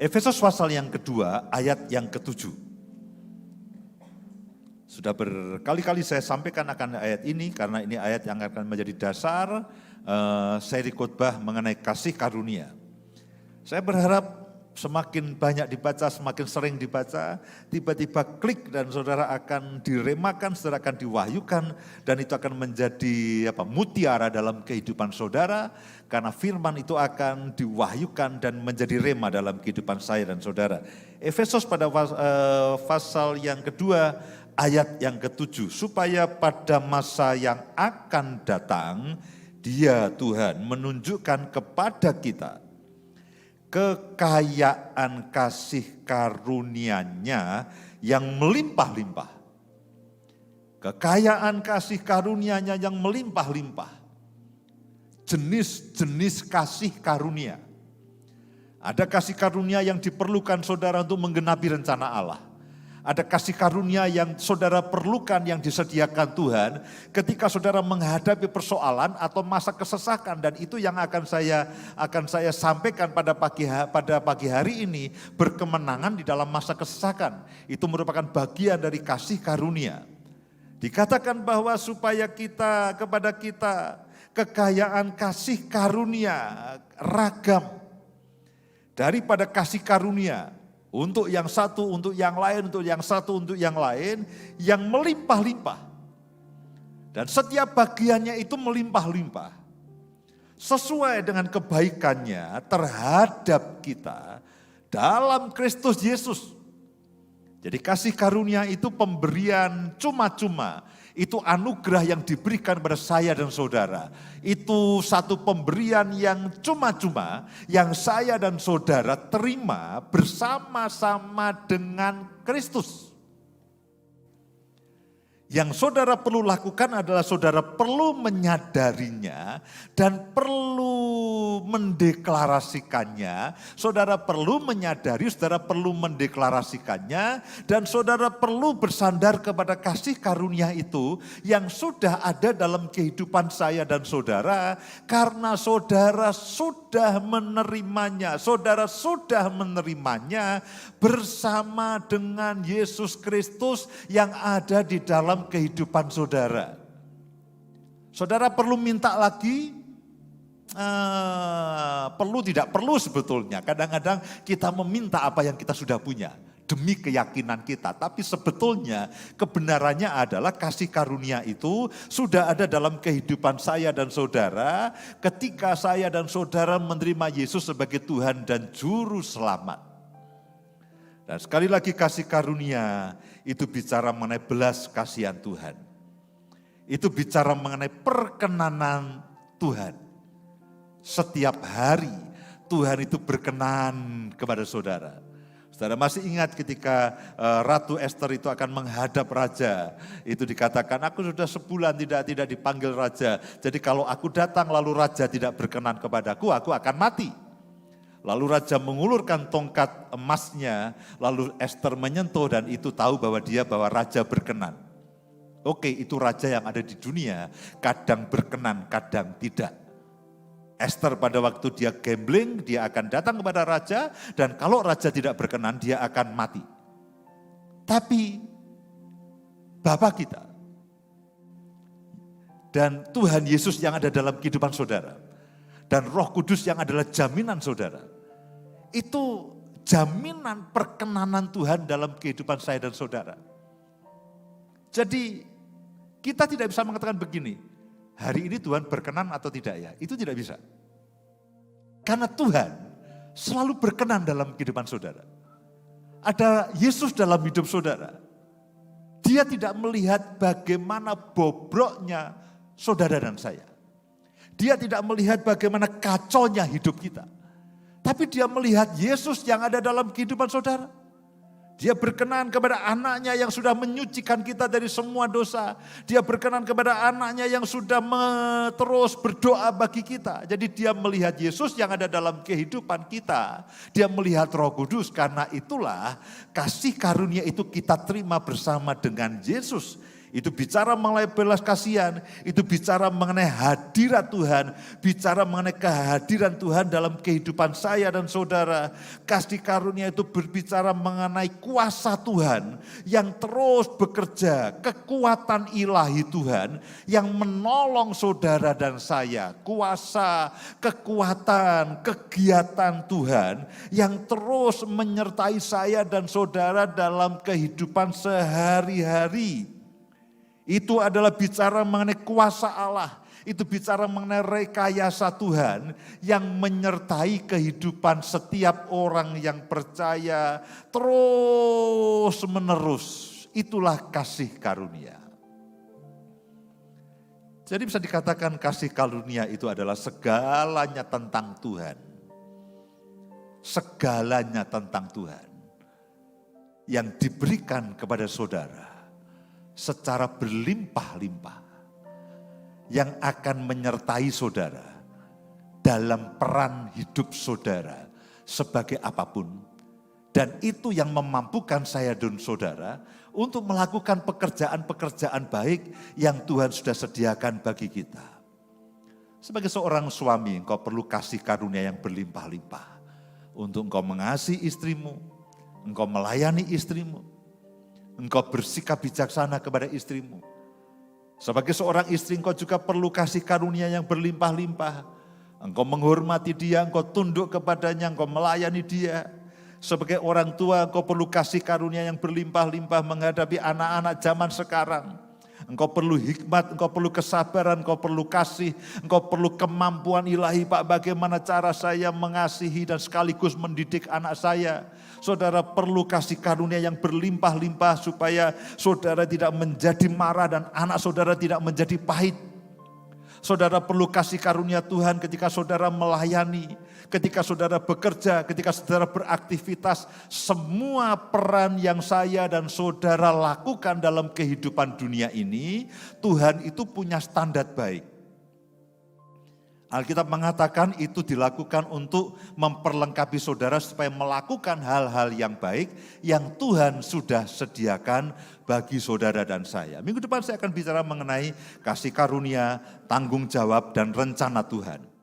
Efesus pasal yang kedua, ayat yang ketujuh. Sudah berkali-kali saya sampaikan akan ayat ini, karena ini ayat yang akan menjadi dasar seri khotbah mengenai kasih karunia. Saya berharap semakin banyak dibaca, semakin sering dibaca, tiba-tiba klik dan saudara akan diremakan, saudara akan diwahyukan, dan itu akan menjadi mutiara dalam kehidupan saudara, karena firman itu akan diwahyukan dan menjadi rema dalam kehidupan saya dan saudara. Efesus pada pasal yang kedua, ayat yang ketujuh, supaya pada masa yang akan datang, Dia Tuhan menunjukkan kepada kita kekayaan kasih karunia-Nya yang melimpah-limpah. Kekayaan kasih karunia-Nya yang melimpah-limpah. Jenis-jenis kasih karunia. Ada kasih karunia yang diperlukan saudara untuk menggenapi rencana Allah. Ada kasih karunia yang saudara perlukan, yang disediakan Tuhan ketika saudara menghadapi persoalan atau masa kesesakan, dan itu yang akan saya sampaikan pada pagi hari ini, berkemenangan di dalam masa kesesakan. Itu merupakan bagian dari kasih karunia. Dikatakan bahwa supaya kepada kita kekayaan kasih karunia ragam daripada kasih karunia. Untuk yang satu, untuk yang lain, untuk yang satu, untuk yang lain, yang melimpah-limpah. Dan setiap bagiannya itu melimpah-limpah. Sesuai dengan kebaikannya terhadap kita dalam Kristus Yesus. Jadi kasih karunia itu pemberian cuma-cuma. Itu anugerah yang diberikan pada saya dan saudara. Itu satu pemberian yang cuma-cuma yang saya dan saudara terima bersama-sama dengan Kristus. Yang saudara perlu lakukan adalah saudara perlu menyadarinya dan perlu mendeklarasikannya. Saudara perlu menyadari, saudara perlu mendeklarasikannya, dan saudara perlu bersandar kepada kasih karunia itu yang sudah ada dalam kehidupan saya dan saudara, karena saudara sudah menerimanya. Saudara sudah menerimanya bersama dengan Yesus Kristus yang ada di dalam kehidupan saudara. Saudara perlu minta lagi? Perlu tidak perlu sebetulnya. Kadang-kadang kita meminta apa yang kita sudah punya demi keyakinan kita. Tapi sebetulnya kebenarannya adalah kasih karunia itu sudah ada dalam kehidupan saya dan saudara ketika saya dan saudara menerima Yesus sebagai Tuhan dan Juru Selamat. Dan sekali lagi kasih karunia itu bicara mengenai belas kasihan Tuhan. Itu bicara mengenai perkenanan Tuhan. Setiap hari Tuhan itu berkenan kepada saudara. Saudara masih ingat ketika Ratu Esther itu akan menghadap raja. Itu dikatakan, aku sudah sebulan tidak dipanggil raja. Jadi kalau aku datang lalu raja tidak berkenan kepadaku, aku akan mati. Lalu raja mengulurkan tongkat emasnya, lalu Esther menyentuh dan itu tahu bahwa raja berkenan. Oke, itu raja yang ada di dunia, kadang berkenan, kadang tidak. Esther pada waktu dia gambling, dia akan datang kepada raja, dan kalau raja tidak berkenan, dia akan mati. Tapi Bapa kita dan Tuhan Yesus yang ada dalam kehidupan saudara, dan Roh Kudus yang adalah jaminan saudara, itu jaminan perkenanan Tuhan dalam kehidupan saya dan saudara. Jadi kita tidak bisa mengatakan begini, hari ini Tuhan berkenan atau tidak ya, itu tidak bisa. Karena Tuhan selalu berkenan dalam kehidupan saudara. Ada Yesus dalam hidup saudara. Dia tidak melihat bagaimana bobroknya saudara dan saya. Dia tidak melihat bagaimana kacaunya hidup kita. Tapi dia melihat Yesus yang ada dalam kehidupan saudara. Dia berkenan kepada anaknya yang sudah menyucikan kita dari semua dosa. Dia berkenan kepada anaknya yang sudah terus berdoa bagi kita. Jadi dia melihat Yesus yang ada dalam kehidupan kita. Dia melihat Roh Kudus, karena itulah kasih karunia itu kita terima bersama dengan Yesus. Itu bicara mengenai belas kasihan, itu bicara mengenai hadirat Tuhan, bicara mengenai kehadiran Tuhan dalam kehidupan saya dan saudara. Kasih karunia itu berbicara mengenai kuasa Tuhan yang terus bekerja, kekuatan ilahi Tuhan yang menolong saudara dan saya. Kuasa, kekuatan, kegiatan Tuhan yang terus menyertai saya dan saudara dalam kehidupan sehari-hari. Itu adalah bicara mengenai kuasa Allah. Itu bicara mengenai rekayasa Tuhan yang menyertai kehidupan setiap orang yang percaya terus menerus. Itulah kasih karunia. Jadi bisa dikatakan kasih karunia itu adalah segalanya tentang Tuhan. Segalanya tentang Tuhan. Yang diberikan kepada saudara secara berlimpah-limpah yang akan menyertai saudara dalam peran hidup saudara sebagai apapun. Dan itu yang memampukan saya dan saudara untuk melakukan pekerjaan-pekerjaan baik yang Tuhan sudah sediakan bagi kita. Sebagai seorang suami, engkau perlu kasih karunia yang berlimpah-limpah untuk engkau mengasihi istrimu, engkau melayani istrimu, engkau bersikap bijaksana kepada istrimu. Sebagai seorang istri engkau juga perlu kasih karunia yang berlimpah-limpah. Engkau menghormati dia, engkau tunduk kepadanya, engkau melayani dia. Sebagai orang tua engkau perlu kasih karunia yang berlimpah-limpah menghadapi anak-anak zaman sekarang. Engkau perlu hikmat, engkau perlu kesabaran, engkau perlu kasih, engkau perlu kemampuan ilahi. Pak, bagaimana cara saya mengasihi dan sekaligus mendidik anak saya. Saudara perlu kasih karunia yang berlimpah-limpah supaya saudara tidak menjadi marah dan anak saudara tidak menjadi pahit. Saudara perlu kasih karunia Tuhan ketika saudara melayani, ketika saudara bekerja, ketika saudara beraktivitas. Semua peran yang saya dan saudara lakukan dalam kehidupan dunia ini, Tuhan itu punya standar baik. Alkitab mengatakan itu dilakukan untuk memperlengkapi saudara supaya melakukan hal-hal yang baik yang Tuhan sudah sediakan bagi saudara dan saya. Minggu depan saya akan bicara mengenai kasih karunia, tanggung jawab, dan rencana Tuhan.